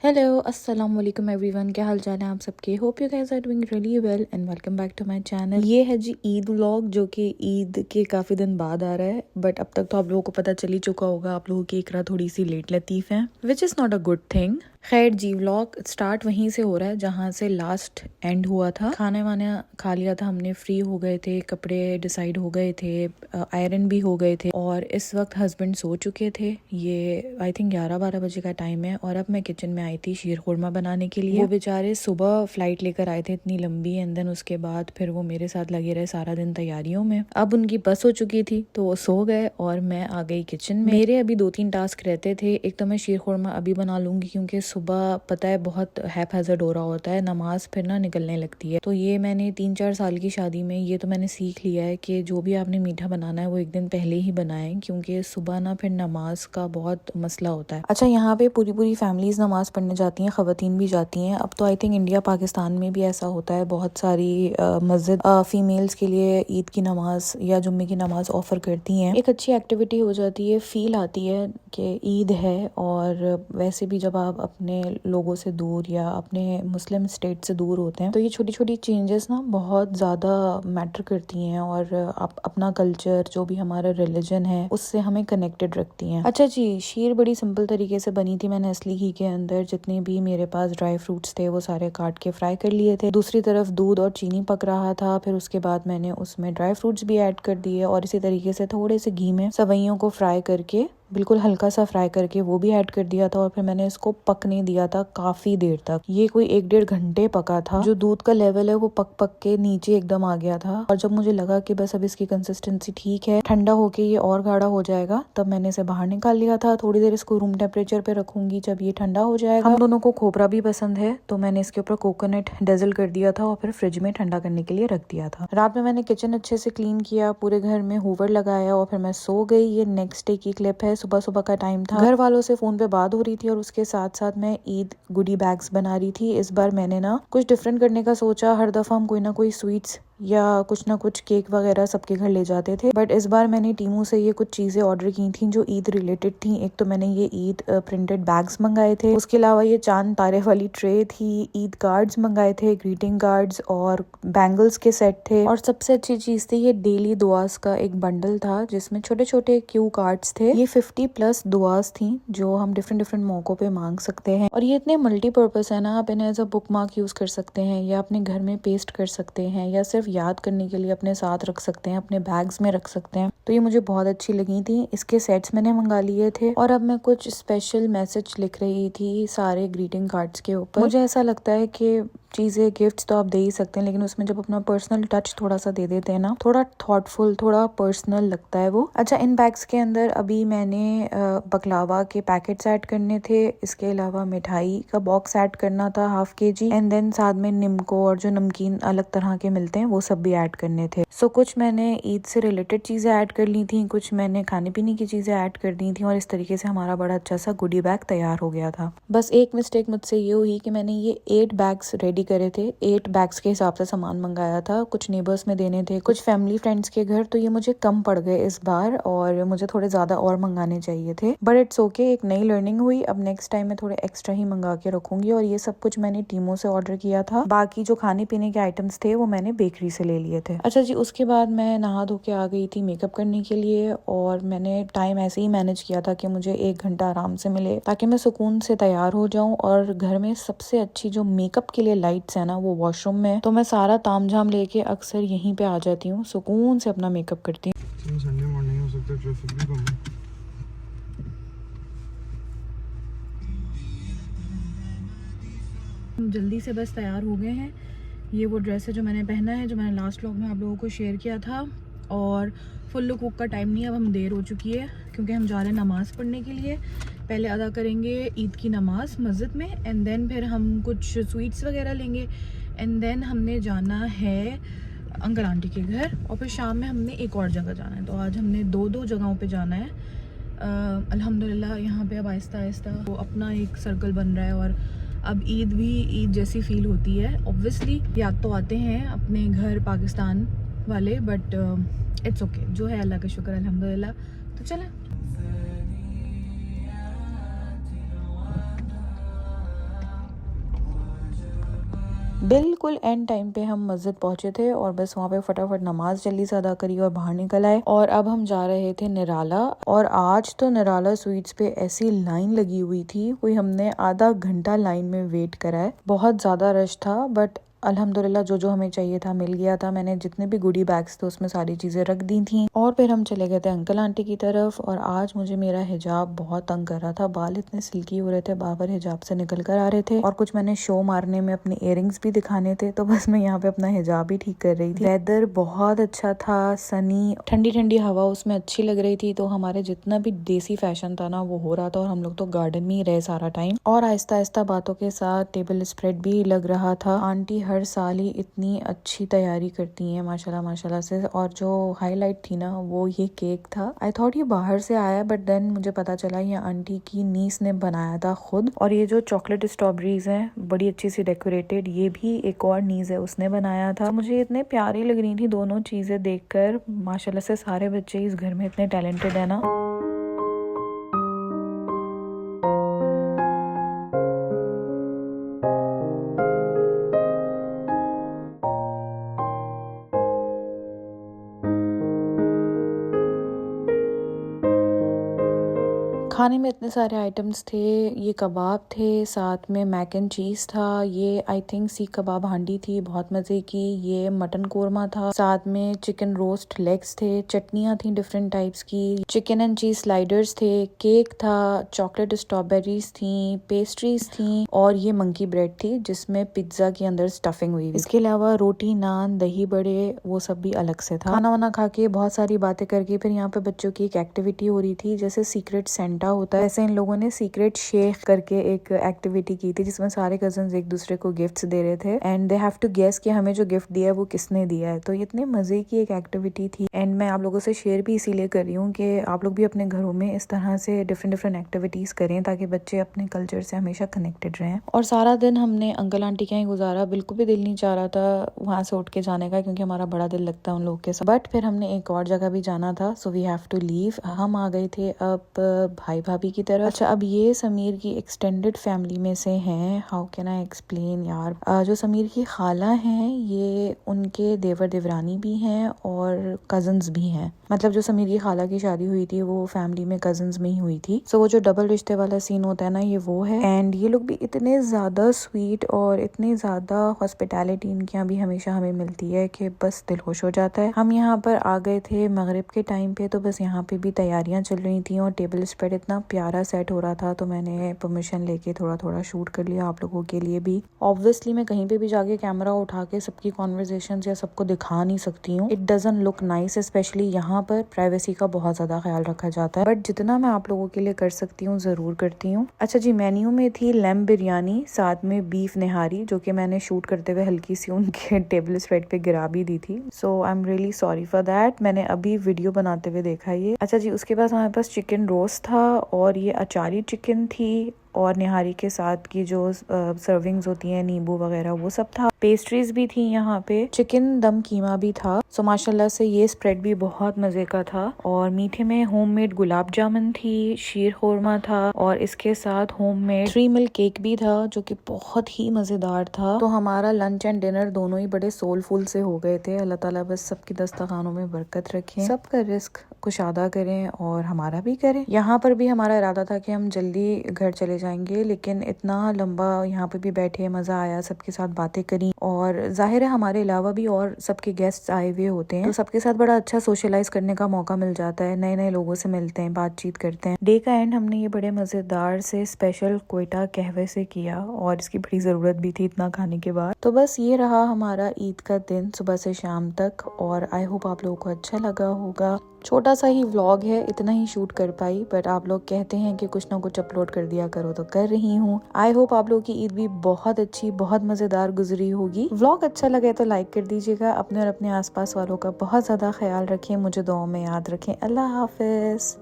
Hello अस्सलाम वालेकुम everyone, क्या हाल चाल है आप सबके। Hope you guys are doing really well and welcome back to my channel. ये है जी ईद व्लॉग, जो कि ईद के काफ़ी दिन बाद आ रहा है, बट अब तक तो आप लोगों को पता चल ही चुका होगा। आप लोगों की इकरा थोड़ी सी लेट लतीफ़ है, which is not a good thing. खैर जी, व्लॉग स्टार्ट वहीं से हो रहा है जहाँ से लास्ट एंड हुआ था। खाना वाना खा लिया था हमने, फ्री हो गए थे, कपड़े डिसाइड हो गए थे, आयरन भी हो गए थे और इस वक्त हस्बैंड सो चुके थे। ये आई थिंक 11-12 बजे का टाइम है और अब मैं किचन में आई थी शीर खुरमा बनाने के लिए। वो बेचारे सुबह फ्लाइट लेकर आए थे इतनी लंबी, एंड देन उसके बाद फिर वो मेरे साथ लगे रहे सारा दिन तैयारियों में। अब उनकी बस हो चुकी थी तो वो सो गए और मैं आ गई किचन में। मेरे अभी 2-3 टास्क रहते थे। एक तो मैं शीर खुरमा अभी बना लूंगी क्योंकि सुबह पता है बहुत हैपहैज़र्ड हो रहा होता है, नमाज फिर ना निकलने लगती है। तो ये मैंने 3-4 साल की शादी में ये तो मैंने सीख लिया है कि जो भी आपने मीठा बनाना है वो एक दिन पहले ही बनाएं, क्योंकि सुबह ना फिर नमाज का बहुत मसला होता है। अच्छा, यहाँ पे पूरी पूरी फैमिलीज नमाज पढ़ने जाती हैं, खवातीन भी जाती हैं। अब तो आई थिंक इंडिया पाकिस्तान में भी ऐसा होता है, बहुत सारी मस्जिद फीमेल्स के लिए ईद की नमाज या जुम्मे की नमाज ऑफर करती हैं। एक अच्छी एक्टिविटी हो जाती है, फील आती है कि ईद है। और वैसे भी जब आप अपने लोगों से दूर या अपने मुस्लिम स्टेट से दूर होते हैं तो ये छोटी छोटी चेंजेस ना बहुत ज़्यादा मैटर करती हैं और आप अपना कल्चर, जो भी हमारा रिलीजन है, उससे हमें कनेक्टेड रखती हैं। अच्छा जी, शीर बड़ी सिंपल तरीके से बनी थी। मैंने असली घी के अंदर जितने भी मेरे पास ड्राई फ्रूट्स थे वो सारे काट के फ्राई कर लिए थे। दूसरी तरफ दूध और चीनी पक रहा था, फिर उसके बाद मैंने उसमें ड्राई फ्रूट्स भी ऐड कर दिए और इसी तरीके से थोड़े से घी में सवैयों को फ्राई करके, बिल्कुल हल्का सा फ्राई करके वो भी ऐड कर दिया था। और फिर मैंने इसको पकने दिया था काफी देर तक। ये कोई 1-1.5 घंटे पका था। जो दूध का लेवल है वो पक पक के नीचे एकदम आ गया था। और जब मुझे लगा कि बस अब इसकी कंसिस्टेंसी ठीक है, ठंडा होके ये और गाढ़ा हो जाएगा, तब मैंने इसे बाहर निकाल लिया था। थोड़ी देर इसको रूम टेम्परेचर पे रखूंगी, जब ये ठंडा हो जाएगा। हम दोनों को खोपरा भी पसंद है तो मैंने इसके ऊपर कोकोनट डेजल कर दिया था और फिर फ्रिज में ठंडा करने के लिए रख दिया था। रात में मैंने किचन अच्छे से क्लीन किया, पूरे घर में हूवर लगाया और फिर मैं सो गई। ये नेक्स्ट डे की क्लिप है, सुबह सुबह का टाइम था। घर वालों से फोन पे बात हो रही थी और उसके साथ साथ मैं ईद गुडी बैग्स बना रही थी। इस बार मैंने ना कुछ डिफरेंट करने का सोचा। हर दफा हम कोई ना कोई स्वीट्स या कुछ ना कुछ केक वगैरह सबके घर ले जाते थे, बट इस बार मैंने टीमू से ये कुछ चीजें ऑर्डर की थी जो ईद रिलेटेड थी। एक तो मैंने ये ईद प्रिंटेड बैग्स मंगाए थे, उसके अलावा ये चांद तारे वाली ट्रे थी, ईद कार्ड्स मंगाए थे, ग्रीटिंग कार्ड्स और बैंगल्स के सेट थे। और सबसे अच्छी चीज थी ये डेली दुआस का एक बंडल था जिसमें छोटे छोटे क्यू कार्ड्स थे। ये 50+ दुआस थी जो हम डिफरेंट डिफरेंट मौकों पे मांग सकते हैं। और ये इतने मल्टीपर्पज है ना, आप इन्हें as a bookmark use कर सकते हैं या अपने घर में पेस्ट कर सकते हैं या सिर्फ याद करने के लिए अपने साथ रख सकते हैं, अपने बैग्स में रख सकते हैं। तो ये मुझे बहुत अच्छी लगी थी। इसके सेट्स मैंने मंगा लिए थे और अब मैं कुछ स्पेशल मैसेज लिख रही थी सारे ग्रीटिंग कार्ड्स के ऊपर। मुझे ऐसा लगता है कि चीजें, गिफ्ट्स तो आप दे ही सकते हैं, लेकिन उसमें जब अपना पर्सनल टच थोड़ा सा दे देते हैं ना, थोड़ा थॉटफुल, थोड़ा पर्सनल लगता है वो। अच्छा, इन बैग्स के अंदर अभी मैंने बकलावा के पैकेट्स ऐड करने थे, इसके अलावा मिठाई का बॉक्स ऐड करना था 1/2 kg, एंड देन साथ में निम्को और जो नमकीन अलग तरह के मिलते हैं वो सब भी ऐड करने थे। सो कुछ मैंने ईद से रिलेटेड चीजें ऐड कर ली थी, कुछ मैंने खाने पीने की चीजें ऐड कर दी थी और इस तरीके से हमारा बड़ा अच्छा सा गुडी बैग तैयार हो गया था। बस एक मिस्टेक मुझसे ये हुई कि मैंने ये 8 बैग्स रेडी करे थे। 8 बैग्स के हिसाब से सामान मंगाया था, कुछ नेबर्स में देने थे, कुछ फैमिली फ्रेंड्स के घर, तो ये मुझे कम पड़ गए इस बार और मुझे थोड़े ज्यादा और मंगाने चाहिए थे, बट इट्स ओके। एक नई लर्निंग हुई। अब नेक्स्ट टाइम मैं थोड़े एक्स्ट्रा ही मंगा के रखूंगी। और ये सब कुछ मैंने टीमो से ऑर्डर किया था, बाकी जो खाने पीने के आइटम्स थे वो मैंने बेकरी से ले लिए थे। अच्छा जी, उसके बाद मैं नहा धो के आ गई थी मेकअप करने के लिए और मैंने टाइम ऐसे ही मैनेज किया था कि मुझे 1 घंटा आराम से मिले ताकि मैं सुकून से तैयार हो जाऊं। और घर में सबसे अच्छी जो मेकअप के लिए लाइट्स है ना वो वॉशरूम में, तो मैं सारा तामझाम लेके अक्सर यहीं पे आ जाती हूँ, सुकून से अपना मेकअप करती हूँ। संडे मॉर्निंग हो सकता है, ट्रैफिक भी कम है। हम जल्दी से बस तैयार हो गए हैं। ये वो ड्रेस है जो मैंने पहना है, जो मैंने लास्ट व्लॉग में आप लोगों को शेयर किया था। और फुल लुक वुक का टाइम नहीं है, अब हम देर हो चुकी है क्योंकि हम जा रहे हैं नमाज़ पढ़ने के लिए। पहले अदा करेंगे ईद की नमाज़ मस्जिद में, एंड देन फिर हम कुछ स्वीट्स वगैरह लेंगे, एंड देन हमने जाना है अंकल आंटी के घर, और फिर शाम में हमने एक और जगह जाना है। तो आज हमने 2 जगहों पे जाना है। अल्हम्दुलिल्लाह यहाँ पे अब आहिस्ता आहिस्ता वो अपना एक सर्कल बन रहा है और अब ईद भी ईद जैसी फील होती है। ऑब्वियसली याद तो आते हैं अपने घर पाकिस्तान वाले, बट इट्स ओके, जो है अल्लाह का शुक्र अल्हम्दुलिल्लाह। तो चलें। बिल्कुल एंड टाइम पे हम मस्जिद पहुंचे थे और बस वहाँ पे फटाफट नमाज जल्दी से अदा करी और बाहर निकल आए। और अब हम जा रहे थे निराला। और आज तो निराला स्वीट्स पे ऐसी लाइन लगी हुई थी, कोई हमने आधा घंटा लाइन में वेट करा है। बहुत ज्यादा रश था बट अल्हम्दुलिल्लाह जो जो हमें चाहिए था मिल गया था। मैंने जितने भी गुडी बैग्स थे उसमें सारी चीजें रख दी थी और फिर हम चले गए थे अंकल आंटी की तरफ। और आज मुझे मेरा हिजाब बहुत तंग कर रहा था, बाल इतने सिल्की हो रहे थे, बाबर हिजाब से निकल कर आ रहे थे और कुछ मैंने शो मारने में अपने इयररिंग्स भी दिखाने थे, तो बस मैं यहाँ पे अपना हिजाब ही ठीक कर रही थी। वेदर बहुत अच्छा था, सनी, ठंडी ठंडी हवा उसमें अच्छी लग रही थी। तो हमारे जितना भी देसी फैशन था ना वो हो रहा था और हम लोग तो गार्डन में ही रहे सारा टाइम। और आहिस्ता आहिस्ता बातों के साथ टेबल स्प्रेड भी लग रहा था। आंटी हर साल ही इतनी अच्छी तैयारी करती हैं माशाल्लाह माशाल्लाह से। और जो हाईलाइट थी ना वो ये केक था। आई थॉट ये बाहर से आया बट देन मुझे पता चला ये आंटी की नीस ने बनाया था खुद। और ये जो चॉकलेट स्ट्रॉबेरीज हैं बड़ी अच्छी सी डेकोरेटेड, ये भी एक और नीस है उसने बनाया था। मुझे इतने प्यारी लग रही थी दोनों चीजें देखकर। माशाल्लाह से सारे बच्चे इस घर में इतने टैलेंटेड है ना। खाने में इतने सारे आइटम्स थे। ये कबाब थे, साथ में मैक एंड चीज था, ये आई थिंक सीख कबाब हांडी थी बहुत मजे की, ये मटन कोरमा था, साथ में चिकन रोस्ट लेग्स थे, चटनियां थी डिफरेंट टाइप्स की, चिकन एंड चीज स्लाइडर्स थे, केक था, चॉकलेट स्ट्रॉबेरीज थी, पेस्ट्रीज थी और ये मंकी ब्रेड थी जिसमें पिज्जा के अंदर स्टफिंग हुई। इसके अलावा रोटी, नान, दही बड़े वो सब भी अलग से था। खाना वाना खा के बहुत सारी बातें करके फिर यहाँ पे बच्चों की एक एक्टिविटी हो रही थी जैसे सीक्रेट सेंटा होता है, ऐसे इन लोगों ने सीक्रेट शेख करके एक एक्टिविटी की थी जिसमें सारे कजन्स एक दूसरे को गिफ्ट्स दे रहे थे and they have to guess कि हमें जो गिफ्ट दिया है वो किसने दिया है। तो ये इतने मजे की एक एक्टिविटी थी एंड मैं आप लोगों से शेयर भी इसीलिए कर रही हूँ कि आप लोग भी अपने घरों में इस तरह से डिफरेंट डिफरेंट एक्टिविटीज करें ताकि बच्चे अपने कल्चर से हमेशा कनेक्टेड रहें। और सारा दिन हमने अंकल आंटी के यहाँ गुजारा, बिल्कुल भी दिल नहीं चाह रहा था वहां से उठ के जाने का क्योंकि हमारा बड़ा दिल लगता है उन लोगों के साथ। बट फिर हमने एक और जगह भी जाना था, so we have to leave. हम आ गए थे अब भाई भाभी की तरफ। अच्छा, अब ये समीर की एक्सटेंडेड फैमिली में से हैं। हाउ कैन आई एक्सप्लेन यार, जो समीर की खाला हैं ये उनके देवर देवरानी भी हैं और कजन्स भी हैं। मतलब जो समीर की खाला की शादी हुई थी वो फैमिली में कजन्स में ही हुई थी। सो वो जो डबल रिश्ते वाला सीन होता है ना ये वो है। एंड ये लोग भी इतने ज्यादा स्वीट और इतने ज्यादा हॉस्पिटैलिटी इनके यहाँ भी हमेशा हमें मिलती है कि बस दिल खुश हो जाता है। हम यहाँ पर आ गए थे मगरिब के टाइम पे, तो बस यहाँ पे भी तैयारियां चल रही थी और टेबल स्प्रेड इतना प्यारा सेट हो रहा था तो मैंने परमिशन लेके थोड़ा थोड़ा शूट कर लिया आप लोगों के लिए भी। ऑब्वियसली मैं कहीं पे भी जाके कैमरा उठा के सबकी कॉन्वर्सेशंस या सबको दिखा नहीं सकती हूँ। It doesn't look nice, specially यहाँ पर प्राइवेसी का बहुत ज्यादा ख्याल रखा जाता है, बट जितना मैं आप लोगों के लिए कर सकती हूँ जरूर करती हूँ। अच्छा जी, मेन्यू में थी लैम्ब बिरयानी, साथ में बीफ निहारी जो कि मैंने शूट करते हुए हल्की सी उनके टेबल स्प्रेड पे गिरा भी दी थी। So I am really sorry for that, मैंने अभी वीडियो बनाते हुए देखा ये। अच्छा जी, उसके बाद हमारे पास चिकन रोस्ट था और ये अचारी चिकन थी और निहारी के साथ की जो सर्विंग्स होती हैं नींबू वगैरह वो सब था। पेस्ट्रीज भी थी यहाँ पे, चिकन दम कीमा भी था। सो माशाल्लाह से ये स्प्रेड भी बहुत मजे का था। और मीठे में होममेड गुलाब जामुन थी, शीर खोरमा था और इसके साथ होममेड 3 मिल्क केक भी था जो कि बहुत ही मजेदार था। तो हमारा लंच एंड डिनर दोनों ही बड़े सोलफुल से हो गए थे। अल्लाह ताला बस सबकी दस्तरखानों में बरकत रखे, सबका रिस्क कुशादा करें और हमारा भी करें। यहाँ पर भी हमारा इरादा था कि हम जल्दी घर चले जाएंगे, लेकिन इतना लंबा यहाँ पे भी बैठे, मजा आया, सबके साथ बातें करी और जाहिर है हमारे अलावा भी और सबके गेस्ट आए हुए होते हैं तो सबके साथ बड़ा अच्छा सोशलाइज करने का मौका मिल जाता है, नए नए लोगों से मिलते हैं, बातचीत करते हैं। डे का एंड हमने ये बड़े मजेदार से स्पेशल कोयटा कहवे से किया और इसकी बड़ी जरूरत भी थी इतना खाने के बाद। तो बस ये रहा हमारा ईद का दिन सुबह से शाम तक और आई होप आप लोगों को अच्छा लगा होगा। छोटा सा ही व्लॉग है, इतना ही शूट कर पाई, बट आप लोग कहते हैं कि कुछ ना कुछ अपलोड कर दिया करो तो कर रही हूँ। आई होप आप लोगों की ईद भी बहुत अच्छी, बहुत मजेदार गुजरी होगी। व्लॉग अच्छा लगे तो लाइक कर दीजिएगा। अपने और अपने आसपास वालों का बहुत ज्यादा ख्याल रखें, मुझे दुआओं में याद रखें। अल्लाह हाफिज।